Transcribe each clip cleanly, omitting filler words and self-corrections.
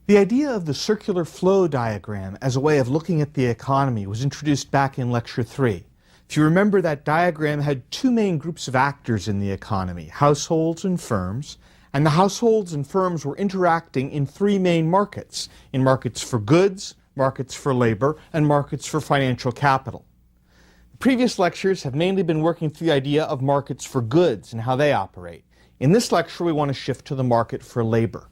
The idea of the circular flow diagram as a way of looking at the economy was introduced back in Lecture 3. If you remember, that diagram had two main groups of actors in the economy, households and firms, and the households and firms were interacting in three main markets, in markets for goods, markets for labor, and markets for financial capital. The previous lectures have mainly been working through the idea of markets for goods and how they operate. In this lecture, we want to shift to the market for labor.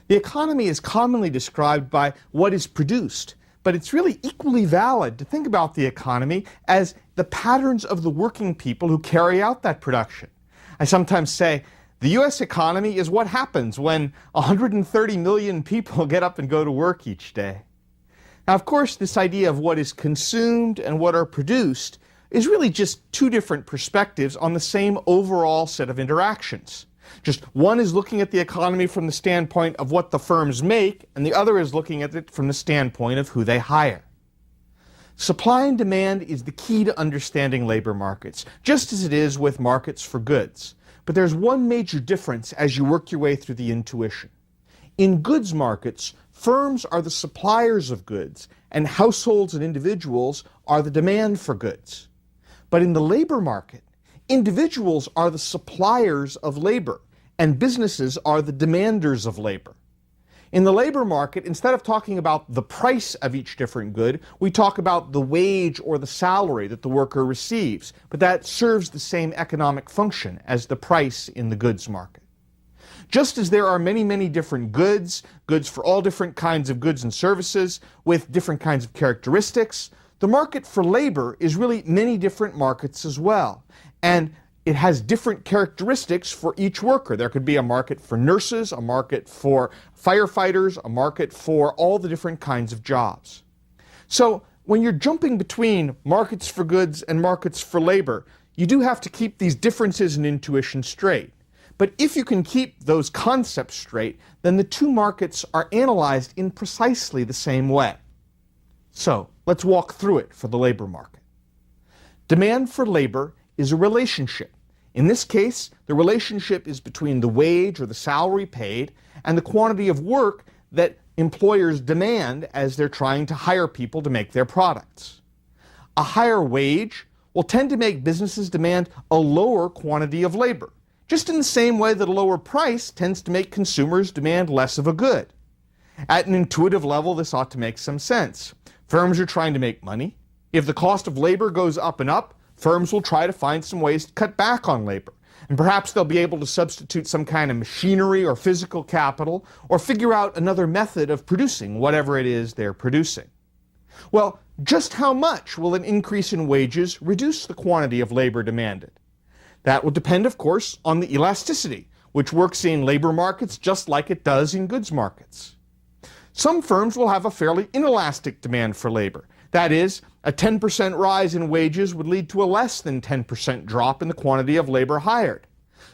The economy is commonly described by what is produced, but it's really equally valid to think about the economy as the patterns of the working people who carry out that production. I sometimes say the U.S. economy is what happens when 130 million people get up and go to work each day. Now, of course, this idea of what is consumed and what are produced is really just two different perspectives on the same overall set of interactions. Just one is looking at the economy from the standpoint of what the firms make, and the other is looking at it from the standpoint of who they hire. Supply and demand is the key to understanding labor markets, just as it is with markets for goods. But there's one major difference as you work your way through the intuition. In goods markets, firms are the suppliers of goods, and households and individuals are the demand for goods. But in the labor market, individuals are the suppliers of labor, and businesses are the demanders of labor. In the labor market, instead of talking about the price of each different good, we talk about the wage or the salary that the worker receives, but that serves the same economic function as the price in the goods market. Just as there are many, many different goods for all different kinds of goods and services with different kinds of characteristics, the market for labor is really many different markets as well. And it has different characteristics for each worker. There could be a market for nurses, a market for firefighters, a market for all the different kinds of jobs. So when you're jumping between markets for goods and markets for labor, you do have to keep these differences in intuition straight. But if you can keep those concepts straight, then the two markets are analyzed in precisely the same way. So let's walk through it for the labor market. Demand for labor is a relationship. In this case, the relationship is between the wage or the salary paid and the quantity of work that employers demand as they're trying to hire people to make their products. A higher wage will tend to make businesses demand a lower quantity of labor, just in the same way that a lower price tends to make consumers demand less of a good. At an intuitive level, this ought to make some sense. Firms are trying to make money. If the cost of labor goes up and up, firms will try to find some ways to cut back on labor. And perhaps they'll be able to substitute some kind of machinery or physical capital, or figure out another method of producing whatever it is they're producing. Well, just how much will an increase in wages reduce the quantity of labor demanded? That will depend, of course, on the elasticity, which works in labor markets just like it does in goods markets. Some firms will have a fairly inelastic demand for labor. That is, a 10% rise in wages would lead to a less than 10% drop in the quantity of labor hired.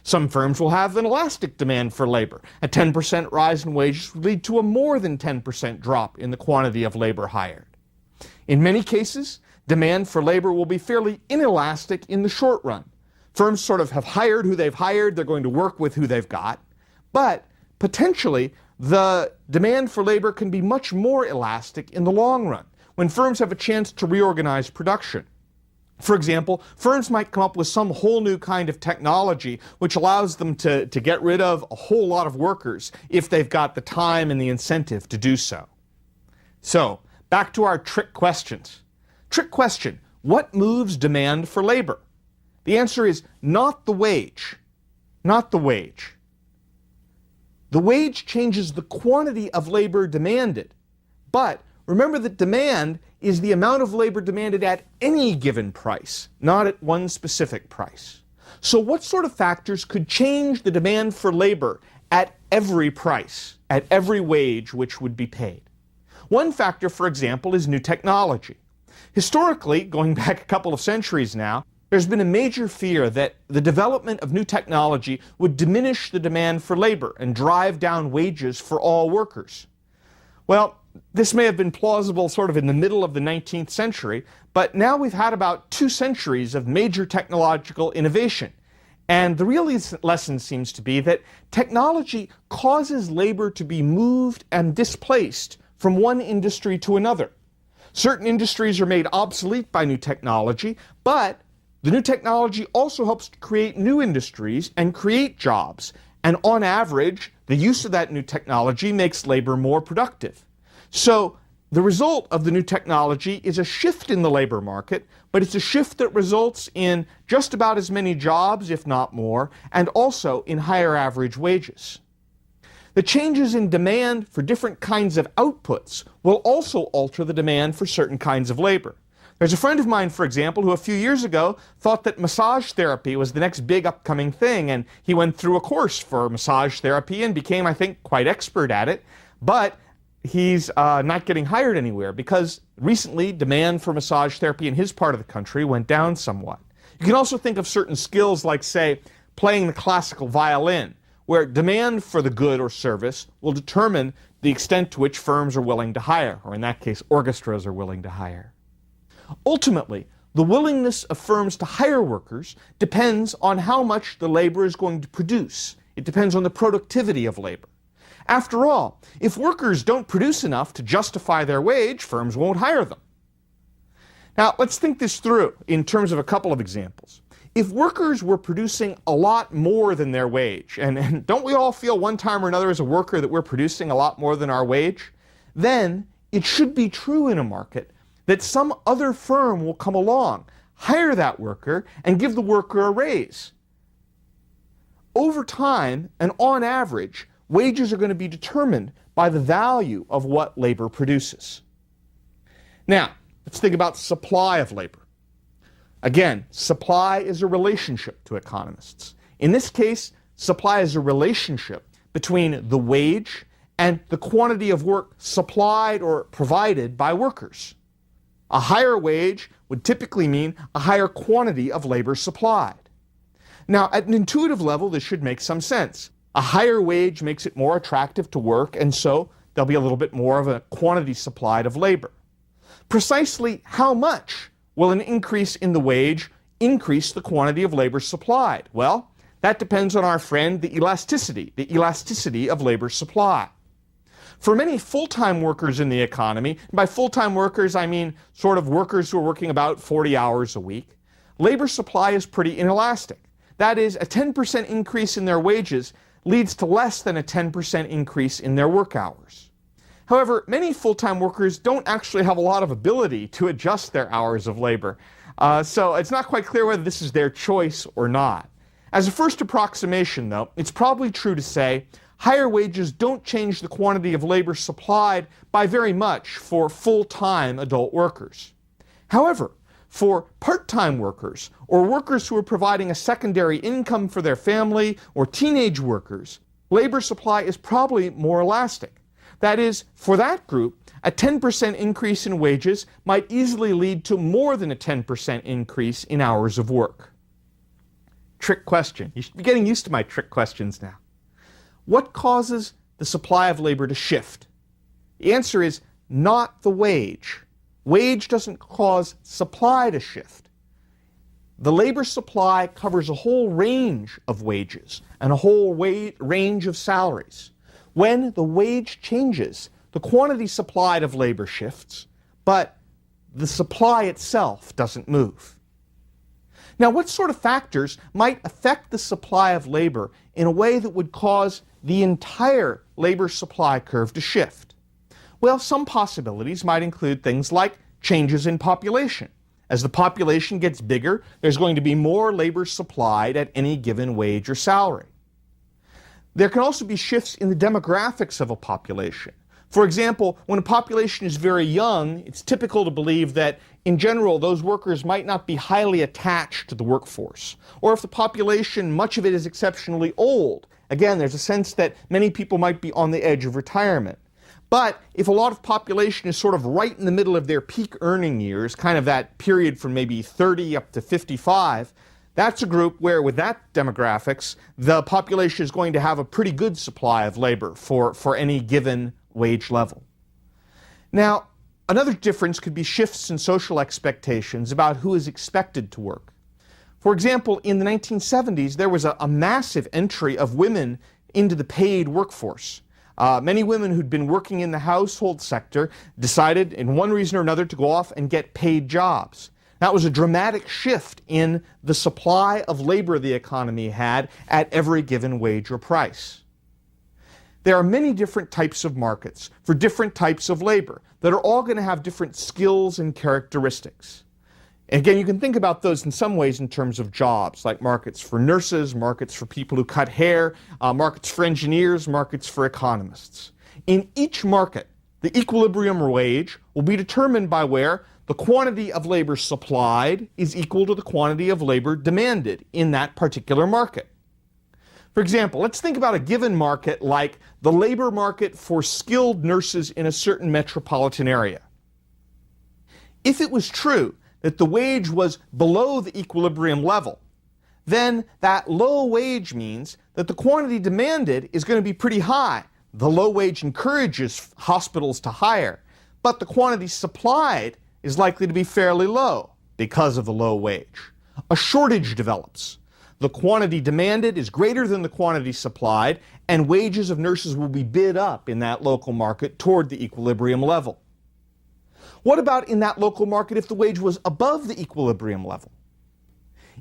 Some firms will have an elastic demand for labor. A 10% rise in wages would lead to a more than 10% drop in the quantity of labor hired. In many cases, demand for labor will be fairly inelastic in the short run. Firms sort of have hired who they've hired, they're going to work with who they've got. But potentially, the demand for labor can be much more elastic in the long run, when firms have a chance to reorganize production. For example, firms might come up with some whole new kind of technology which allows them to get rid of a whole lot of workers if they've got the time and the incentive to do so. So, back to our trick questions. Trick question: what moves demand for labor? The answer is not the wage. Not the wage. The wage changes the quantity of labor demanded, but remember that demand is the amount of labor demanded at any given price, not at one specific price. So what sort of factors could change the demand for labor at every price, at every wage which would be paid? One factor, for example, is new technology. Historically, going back a couple of centuries now, there's been a major fear that the development of new technology would diminish the demand for labor and drive down wages for all workers. Well, this may have been plausible sort of in the middle of the 19th century, but now we've had about 2 centuries of major technological innovation. And the real lesson seems to be that technology causes labor to be moved and displaced from one industry to another. Certain industries are made obsolete by new technology, but the new technology also helps to create new industries and create jobs. And on average, the use of that new technology makes labor more productive. So the result of the new technology is a shift in the labor market, but it's a shift that results in just about as many jobs, if not more, and also in higher average wages. The changes in demand for different kinds of outputs will also alter the demand for certain kinds of labor. There's a friend of mine, for example, who a few years ago thought that massage therapy was the next big upcoming thing, and he went through a course for massage therapy and became, I think, quite expert at it. But he's not getting hired anywhere because recently demand for massage therapy in his part of the country went down somewhat. You can also think of certain skills like, say, playing the classical violin, where demand for the good or service will determine the extent to which firms are willing to hire, or in that case, orchestras are willing to hire. Ultimately, the willingness of firms to hire workers depends on how much the labor is going to produce. It depends on the productivity of labor. After all, if workers don't produce enough to justify their wage, firms won't hire them. Now, let's think this through in terms of a couple of examples. If workers were producing a lot more than their wage, and don't we all feel one time or another as a worker that we're producing a lot more than our wage, then it should be true in a market that some other firm will come along, hire that worker, and give the worker a raise. Over time, and on average, wages are going to be determined by the value of what labor produces. Now, let's think about supply of labor. Again, supply is a relationship to economists. In this case, supply is a relationship between the wage and the quantity of work supplied or provided by workers. A higher wage would typically mean a higher quantity of labor supplied. Now, at an intuitive level, this should make some sense. A higher wage makes it more attractive to work, and so there'll be a little bit more of a quantity supplied of labor. Precisely how much will an increase in the wage increase the quantity of labor supplied? Well, that depends on our friend, the elasticity of labor supply. For many full-time workers in the economy, and by full-time workers I mean sort of workers who are working about 40 hours a week, labor supply is pretty inelastic. That is, a 10% increase in their wages leads to less than a 10% increase in their work hours. However, many full-time workers don't actually have a lot of ability to adjust their hours of labor, so it's not quite clear whether this is their choice or not. As a first approximation, though, it's probably true to say higher wages don't change the quantity of labor supplied by very much for full-time adult workers. However, for part-time workers, or workers who are providing a secondary income for their family, or teenage workers, labor supply is probably more elastic. That is, for that group, a 10% increase in wages might easily lead to more than a 10% increase in hours of work. Trick question. You should be getting used to my trick questions now. What causes the supply of labor to shift? The answer is not the wage. Wage doesn't cause supply to shift. The labor supply covers a whole range of wages and a whole range of salaries. When the wage changes, the quantity supplied of labor shifts, but the supply itself doesn't move. Now, what sort of factors might affect the supply of labor in a way that would cause the entire labor supply curve to shift? Well, some possibilities might include things like changes in population. As the population gets bigger, there's going to be more labor supplied at any given wage or salary. There can also be shifts in the demographics of a population. For example, when a population is very young, it's typical to believe that, in general, those workers might not be highly attached to the workforce. Or if the population, much of it is exceptionally old, again, there's a sense that many people might be on the edge of retirement. But if a lot of population is sort of right in the middle of their peak earning years, kind of that period from maybe 30 up to 55, that's a group where, with that demographics, the population is going to have a pretty good supply of labor for any given wage level. Now, another difference could be shifts in social expectations about who is expected to work. For example, in the 1970s, there was a massive entry of women into the paid workforce. Many women who'd been working in the household sector decided, in one reason or another, to go off and get paid jobs. That was a dramatic shift in the supply of labor the economy had at every given wage or price. There are many different types of markets for different types of labor that are all going to have different skills and characteristics. Again, you can think about those in some ways in terms of jobs, like markets for nurses, markets for people who cut hair, markets for engineers, markets for economists. In each market, the equilibrium wage will be determined by where the quantity of labor supplied is equal to the quantity of labor demanded in that particular market. For example, let's think about a given market like the labor market for skilled nurses in a certain metropolitan area. If it was true that the wage was below the equilibrium level, then that low wage means that the quantity demanded is going to be pretty high. The low wage encourages hospitals to hire, but the quantity supplied is likely to be fairly low because of the low wage. A shortage develops. The quantity demanded is greater than the quantity supplied, and wages of nurses will be bid up in that local market toward the equilibrium level. What about in that local market if the wage was above the equilibrium level?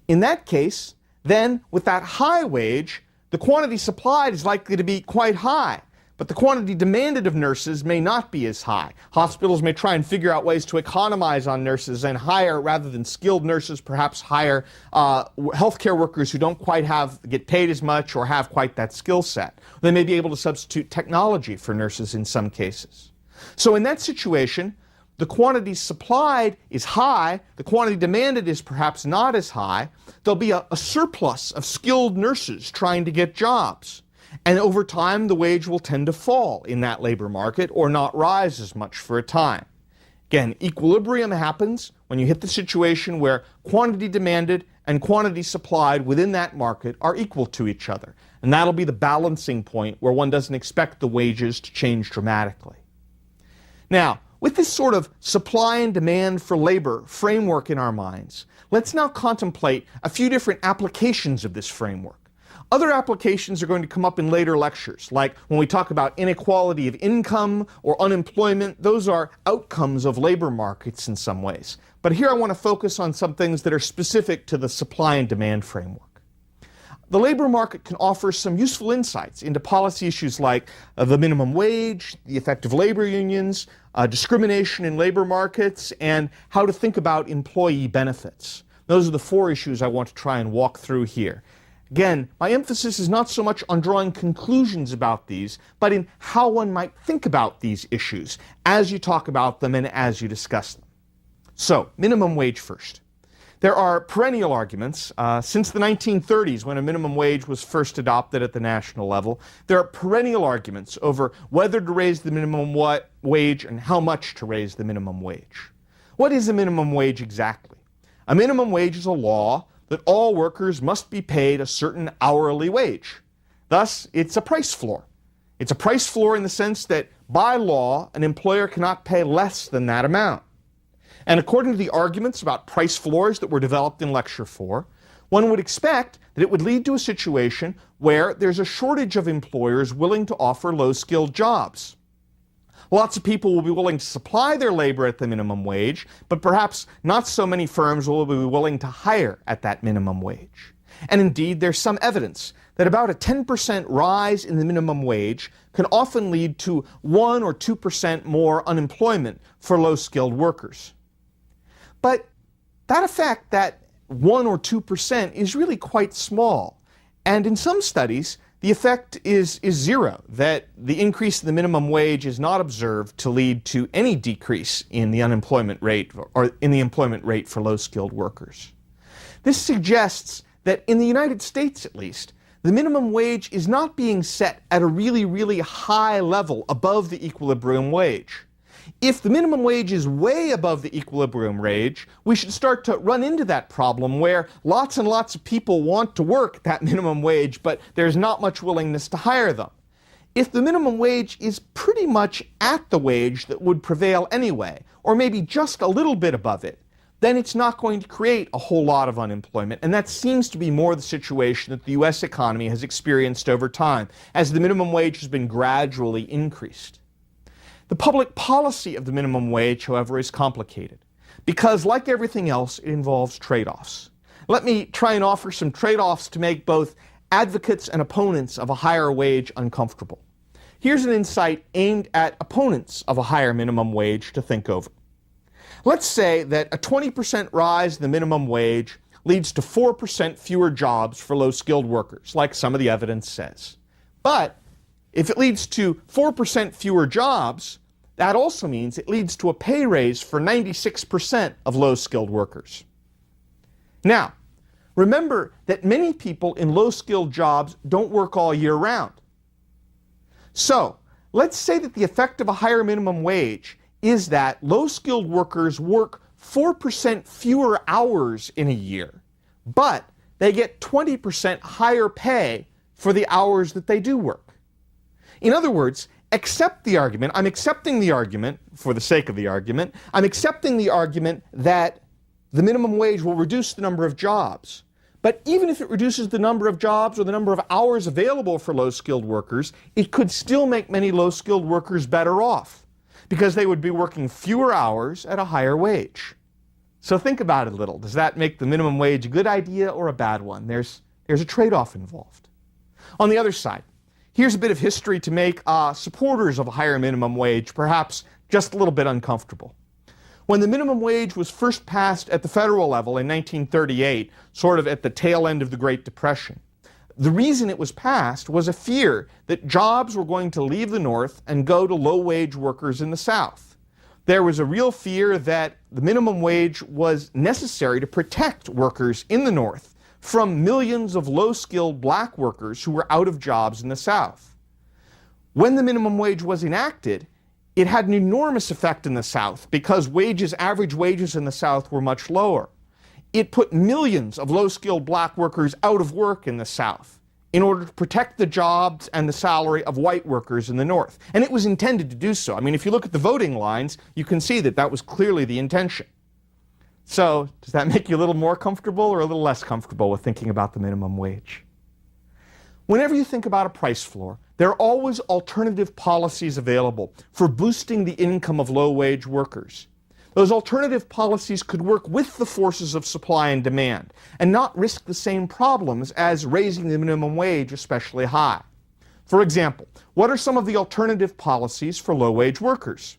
In that case, then, with that high wage, the quantity supplied is likely to be quite high, but the quantity demanded of nurses may not be as high. Hospitals may try and figure out ways to economize on nurses and hire, rather than skilled nurses, perhaps hire healthcare workers who don't quite get paid as much or have quite that skill set. They may be able to substitute technology for nurses in some cases. So in that situation, the quantity supplied is high, the quantity demanded is perhaps not as high. There'll be a surplus of skilled nurses trying to get jobs. And over time, the wage will tend to fall in that labor market or not rise as much for a time. Again, equilibrium happens when you hit the situation where quantity demanded and quantity supplied within that market are equal to each other. And that'll be the balancing point where one doesn't expect the wages to change dramatically. Now, with this sort of supply and demand for labor framework in our minds, let's now contemplate a few different applications of this framework. Other applications are going to come up in later lectures, like when we talk about inequality of income or unemployment. Those are outcomes of labor markets in some ways. But here I want to focus on some things that are specific to the supply and demand framework. The labor market can offer some useful insights into policy issues like the minimum wage, the effect of labor unions, discrimination in labor markets, and how to think about employee benefits. Those are the four issues I want to try and walk through here. Again, my emphasis is not so much on drawing conclusions about these, but in how one might think about these issues as you talk about them and as you discuss them. So, minimum wage first. There are perennial arguments. Since the 1930s, when a minimum wage was first adopted at the national level, there are perennial arguments over whether to raise the minimum wage and how much to raise the minimum wage. What is a minimum wage exactly? A minimum wage is a law that all workers must be paid a certain hourly wage. Thus, it's a price floor. It's a price floor in the sense that, by law, an employer cannot pay less than that amount. And according to the arguments about price floors that were developed in Lecture 4, one would expect that it would lead to a situation where there's a shortage of employers willing to offer low-skilled jobs. Lots of people will be willing to supply their labor at the minimum wage, but perhaps not so many firms will be willing to hire at that minimum wage. And indeed, there's some evidence that about a 10% rise in the minimum wage can often lead to 1 or 2% more unemployment for low-skilled workers. But that effect, that 1 or 2%, is really quite small. And in some studies, the effect is zero, that the increase in the minimum wage is not observed to lead to any decrease in the unemployment rate or in the employment rate for low-skilled workers. This suggests that in the United States, at least, the minimum wage is not being set at a really, really high level above the equilibrium wage. If the minimum wage is way above the equilibrium wage, we should start to run into that problem where lots and lots of people want to work at that minimum wage, but there's not much willingness to hire them. If the minimum wage is pretty much at the wage that would prevail anyway, or maybe just a little bit above it, then it's not going to create a whole lot of unemployment. And that seems to be more the situation that the U.S. economy has experienced over time, as the minimum wage has been gradually increased. The public policy of the minimum wage, however, is complicated, because like everything else, it involves trade-offs. Let me try and offer some trade-offs to make both advocates and opponents of a higher wage uncomfortable. Here's an insight aimed at opponents of a higher minimum wage to think over. Let's say that a 20% rise in the minimum wage leads to 4% fewer jobs for low-skilled workers, like some of the evidence says. But if it leads to 4% fewer jobs, that also means it leads to a pay raise for 96% of low-skilled workers. Now, remember that many people in low-skilled jobs don't work all year round. So, let's say that the effect of a higher minimum wage is that low-skilled workers work 4% fewer hours in a year, but they get 20% higher pay for the hours that they do work. In other words, accept the argument, I'm accepting the argument, for the sake of the argument, I'm accepting the argument that the minimum wage will reduce the number of jobs. But even if it reduces the number of jobs or the number of hours available for low-skilled workers, it could still make many low-skilled workers better off, because they would be working fewer hours at a higher wage. So think about it a little. Does that make the minimum wage a good idea or a bad one? There's a trade-off involved. On the other side, here's a bit of history to make supporters of a higher minimum wage perhaps just a little bit uncomfortable. When the minimum wage was first passed at the federal level in 1938, sort of at the tail end of the Great Depression, the reason it was passed was a fear that jobs were going to leave the North and go to low-wage workers in the South. There was a real fear that the minimum wage was necessary to protect workers in the North from millions of low-skilled black workers who were out of jobs in the South. When the minimum wage was enacted, it had an enormous effect in the South because average wages in the South were much lower. It put millions of low-skilled black workers out of work in the South in order to protect the jobs and the salary of white workers in the North. And it was intended to do so. I mean, if you look at the voting lines, you can see that that was clearly the intention. So, does that make you a little more comfortable or a little less comfortable with thinking about the minimum wage? Whenever you think about a price floor, there are always alternative policies available for boosting the income of low-wage workers. Those alternative policies could work with the forces of supply and demand and not risk the same problems as raising the minimum wage especially high. For example, what are some of the alternative policies for low-wage workers?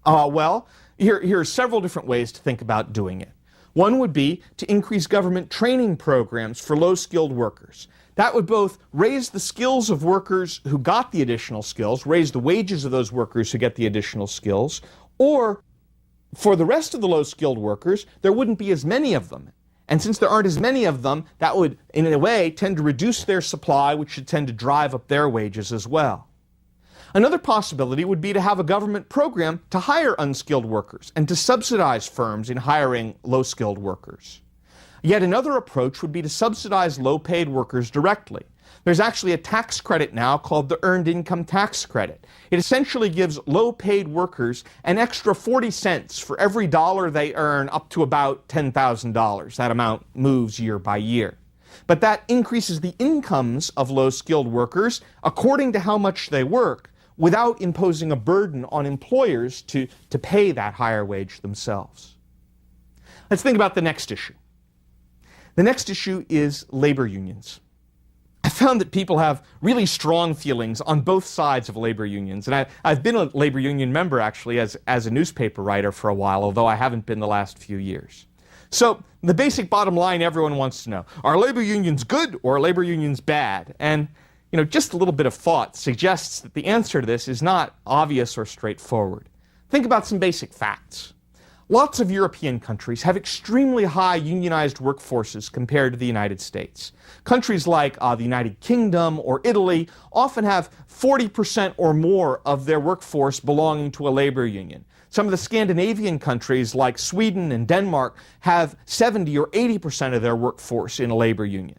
Here are several different ways to think about doing it. One would be to increase government training programs for low-skilled workers. That would both raise the skills of workers who got the additional skills, raise the wages of those workers who get the additional skills, or for the rest of the low-skilled workers, there wouldn't be as many of them. And since there aren't as many of them, that would, in a way, tend to reduce their supply, which should tend to drive up their wages as well. Another possibility would be to have a government program to hire unskilled workers and to subsidize firms in hiring low-skilled workers. Yet another approach would be to subsidize low-paid workers directly. There's actually a tax credit now called the Earned Income Tax Credit. It essentially gives low-paid workers an extra 40 cents for every dollar they earn up to about $10,000. That amount moves year by year. But that increases the incomes of low-skilled workers according to how much they work, without imposing a burden on employers to pay that higher wage themselves. Let's think about the next issue. The next issue is labor unions. I found that people have really strong feelings on both sides of labor unions. And I've been a labor union member, actually, as a newspaper writer for a while, although I haven't been the last few years. So the basic bottom line everyone wants to know, are labor unions good or are labor unions bad? And just a little bit of thought suggests that the answer to this is not obvious or straightforward. Think about some basic facts. Lots of European countries have extremely high unionized workforces compared to the United States. Countries like the United Kingdom or Italy often have 40% or more of their workforce belonging to a labor union. Some of the Scandinavian countries like Sweden and Denmark have 70 or 80% of their workforce in a labor union.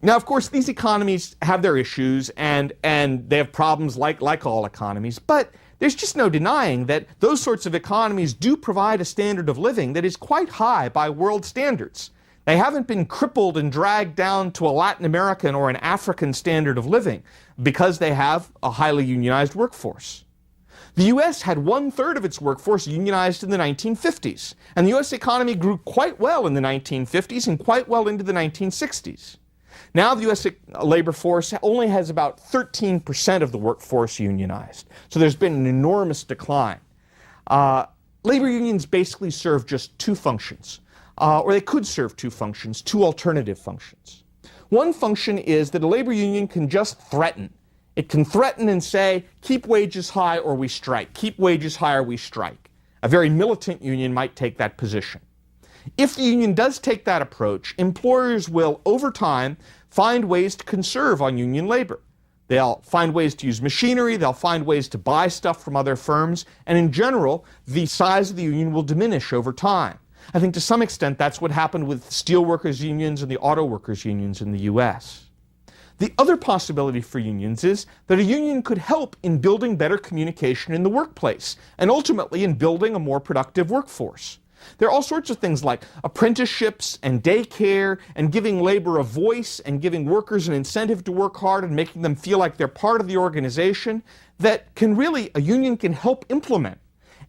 Now, of course, these economies have their issues and they have problems like all economies, but There's just no denying that those sorts of economies do provide a standard of living that is quite high by world standards. They haven't been crippled and dragged down to a Latin American or an African standard of living because they have a highly unionized workforce. The U.S. had 1/3 of its workforce unionized in the 1950s, and the U.S. economy grew quite well in the 1950s and quite well into the 1960s. Now the U.S. labor force only has about 13% of the workforce unionized, so there's been an enormous decline. Labor unions basically serve just two functions, or they could serve two functions, two alternative functions. One function is that a labor union can just threaten. It can threaten and say, keep wages high or we strike, keep wages high or we strike. A very militant union might take that position. If the union does take that approach, employers will, over time, find ways to conserve on union labor. They'll find ways to use machinery, they'll find ways to buy stuff from other firms, and in general, the size of the union will diminish over time. I think to some extent that's what happened with steelworkers unions and the auto workers unions in the U.S. The other possibility for unions is that a union could help in building better communication in the workplace, and ultimately in building a more productive workforce. There are all sorts of things like apprenticeships and daycare and giving labor a voice and giving workers an incentive to work hard and making them feel like they're part of the organization that a union can help implement.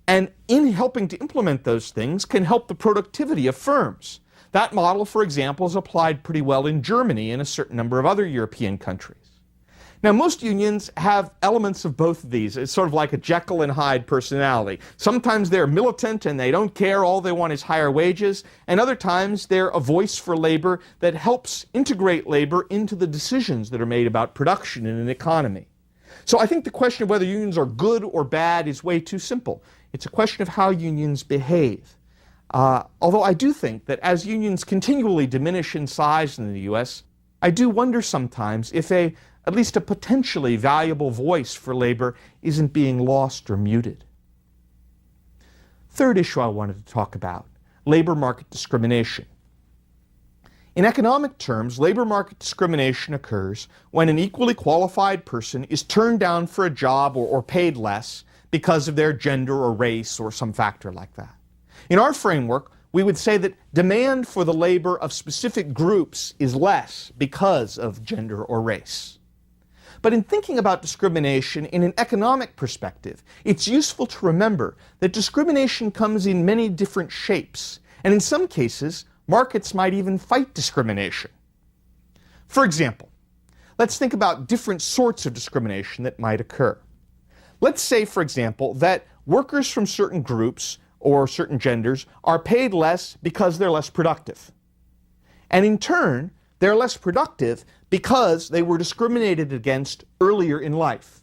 And in helping to implement those things can help the productivity of firms. That model, for example, is applied pretty well in Germany and a certain number of other European countries. Now, most unions have elements of both of these. It's sort of like a Jekyll and Hyde personality. Sometimes they're militant and they don't care, all they want is higher wages, and other times they're a voice for labor that helps integrate labor into the decisions that are made about production in an economy. So I think the question of whether unions are good or bad is way too simple. It's a question of how unions behave. Although I do think that as unions continually diminish in size in the U.S., I do wonder sometimes if at least a potentially valuable voice for labor isn't being lost or muted. Third issue I wanted to talk about, labor market discrimination. In economic terms, labor market discrimination occurs when an equally qualified person is turned down for a job or paid less because of their gender or race or some factor like that. In our framework, we would say that demand for the labor of specific groups is less because of gender or race. But in thinking about discrimination in an economic perspective, it's useful to remember that discrimination comes in many different shapes, and in some cases, markets might even fight discrimination. For example, let's think about different sorts of discrimination that might occur. Let's say, for example, that workers from certain groups or certain genders are paid less because they're less productive. And in turn, they're less productive because they were discriminated against earlier in life.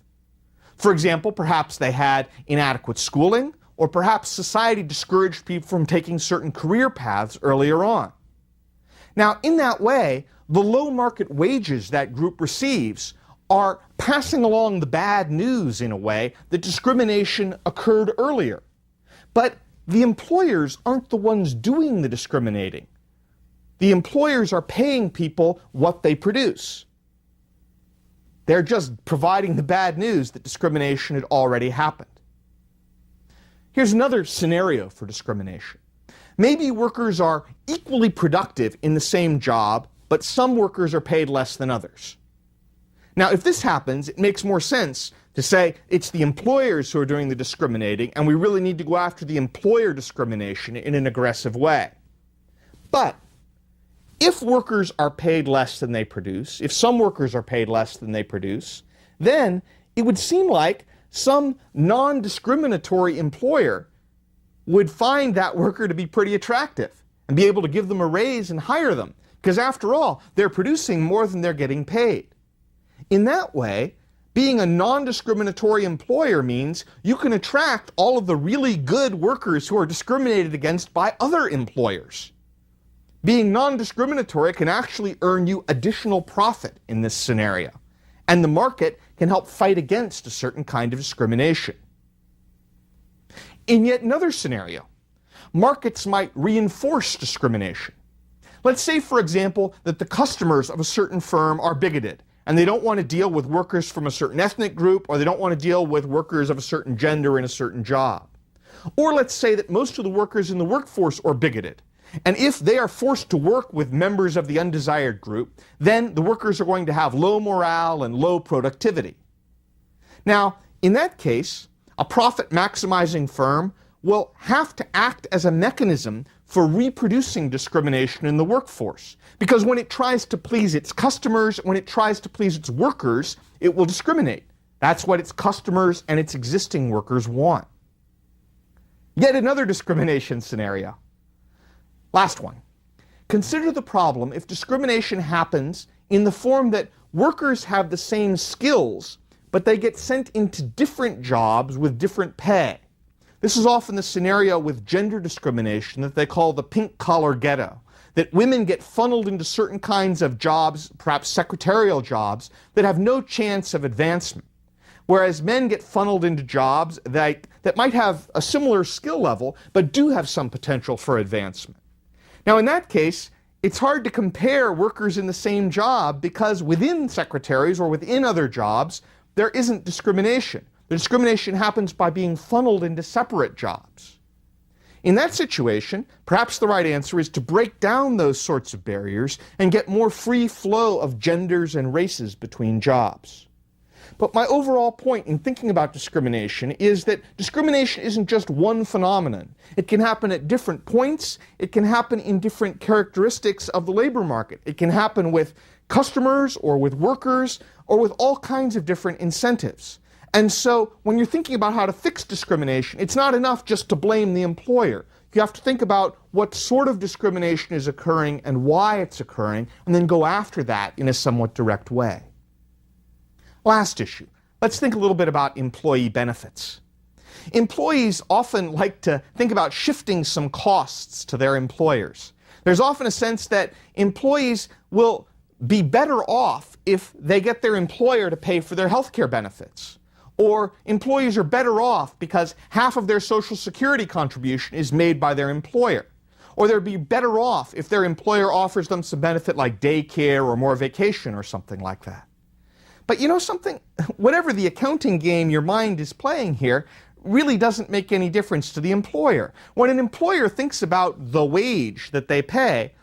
For example, perhaps they had inadequate schooling, or perhaps society discouraged people from taking certain career paths earlier on. Now, in that way, the low market wages that group receives are passing along the bad news in a way that discrimination occurred earlier. But the employers aren't the ones doing the discriminating. The employers are paying people what they produce. They're just providing the bad news that discrimination had already happened. Here's another scenario for discrimination. Maybe workers are equally productive in the same job, but some workers are paid less than others. Now, if this happens, it makes more sense to say it's the employers who are doing the discriminating, and we really need to go after the employer discrimination in an aggressive way. But if workers are paid less than they produce, if some workers are paid less than they produce, then it would seem like some non-discriminatory employer would find that worker to be pretty attractive and be able to give them a raise and hire them, because after all, they're producing more than they're getting paid. In that way, being a non-discriminatory employer means you can attract all of the really good workers who are discriminated against by other employers. Being non-discriminatory can actually earn you additional profit in this scenario, and the market can help fight against a certain kind of discrimination. In yet another scenario, markets might reinforce discrimination. Let's say, for example, that the customers of a certain firm are bigoted, and they don't want to deal with workers from a certain ethnic group, or they don't want to deal with workers of a certain gender in a certain job. Or let's say that most of the workers in the workforce are bigoted, and if they are forced to work with members of the undesired group, then the workers are going to have low morale and low productivity. Now, in that case, a profit-maximizing firm will have to act as a mechanism for reproducing discrimination in the workforce. Because when it tries to please its customers, when it tries to please its workers, it will discriminate. That's what its customers and its existing workers want. Yet another discrimination scenario. Last one. Consider the problem if discrimination happens in the form that workers have the same skills, but they get sent into different jobs with different pay. This is often the scenario with gender discrimination that they call the pink-collar ghetto, that women get funneled into certain kinds of jobs, perhaps secretarial jobs, that have no chance of advancement, whereas men get funneled into jobs that might have a similar skill level, but do have some potential for advancement. Now, in that case, it's hard to compare workers in the same job because within secretaries or within other jobs, there isn't discrimination. The discrimination happens by being funneled into separate jobs. In that situation, perhaps the right answer is to break down those sorts of barriers and get more free flow of genders and races between jobs. But my overall point in thinking about discrimination is that discrimination isn't just one phenomenon. It can happen at different points. It can happen in different characteristics of the labor market. It can happen with customers or with workers or with all kinds of different incentives. And so when you're thinking about how to fix discrimination, it's not enough just to blame the employer. You have to think about what sort of discrimination is occurring and why it's occurring, and then go after that in a somewhat direct way. Last issue. Let's think a little bit about employee benefits. Employees often like to think about shifting some costs to their employers. There's often a sense that employees will be better off if they get their employer to pay for their health care benefits. Or employees are better off because half of their Social Security contribution is made by their employer. Or they'd be better off if their employer offers them some benefit like daycare or more vacation or something like that. But you know something? Whatever the accounting game your mind is playing here really doesn't make any difference to the employer. When an employer thinks about the wage that they pay,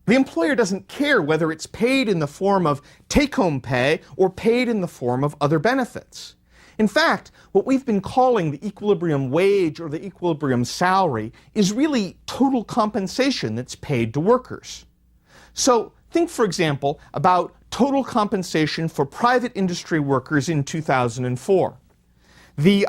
the employer doesn't care whether it's paid in the form of take-home pay or paid in the form of other benefits. In fact, what we've been calling the equilibrium wage or the equilibrium salary is really total compensation that's paid to workers. So think, for example, about total compensation for private industry workers in 2004. The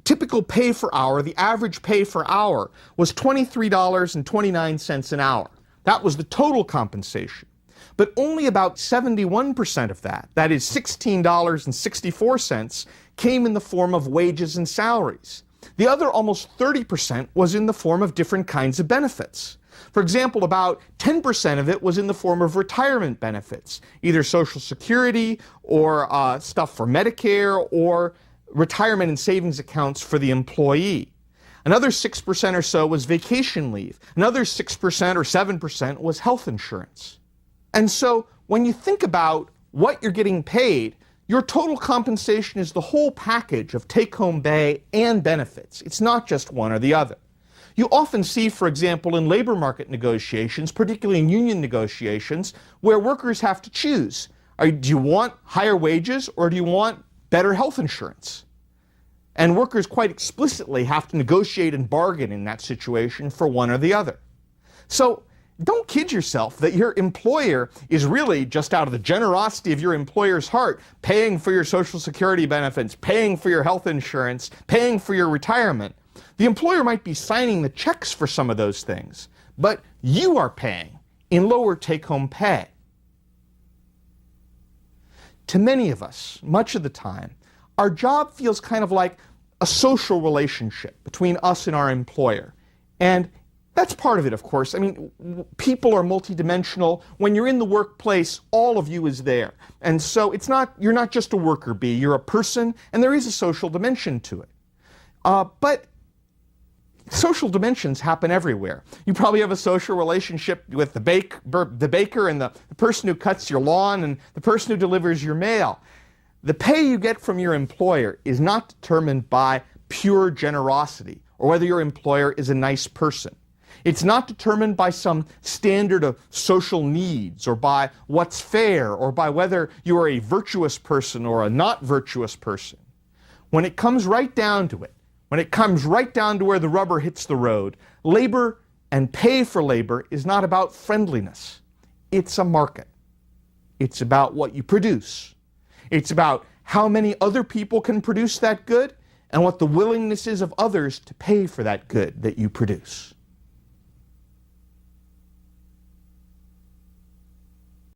typical pay for hour, the average pay for hour, was $23.29 an hour. That was the total compensation. But only about 71% of that, that is $16.64, came in the form of wages and salaries. The other almost 30% was in the form of different kinds of benefits. For example, about 10% of it was in the form of retirement benefits, either Social Security or stuff for Medicare or retirement and savings accounts for the employee. Another 6% or so was vacation leave. Another 6% or 7% was health insurance. And so when you think about what you're getting paid, your total compensation is the whole package of take-home pay and benefits. It's not just one or the other. You often see, for example, in labor market negotiations, particularly in union negotiations, where workers have to choose. Do you want higher wages or do you want better health insurance? And workers quite explicitly have to negotiate and bargain in that situation for one or the other. So don't kid yourself that your employer is really, just out of the generosity of your employer's heart, paying for your Social Security benefits, paying for your health insurance, paying for your retirement. The employer might be signing the checks for some of those things, but you are paying in lower take-home pay. To many of us, much of the time, our job feels kind of like a social relationship between us and our employer. And that's part of it, of course. I mean, people are multidimensional. When you're in the workplace, all of you is there. And so you're not just a worker bee, you're a person, and there is a social dimension to it. But social dimensions happen everywhere. You probably have a social relationship with the baker and the person who cuts your lawn and the person who delivers your mail. The pay you get from your employer is not determined by pure generosity or whether your employer is a nice person. It's not determined by some standard of social needs or by what's fair or by whether you are a virtuous person or a not virtuous person. When it comes right down to it, when it comes right down to where the rubber hits the road, labor and pay for labor is not about friendliness. It's a market. It's about what you produce. It's about how many other people can produce that good and what the willingness is of others to pay for that good that you produce.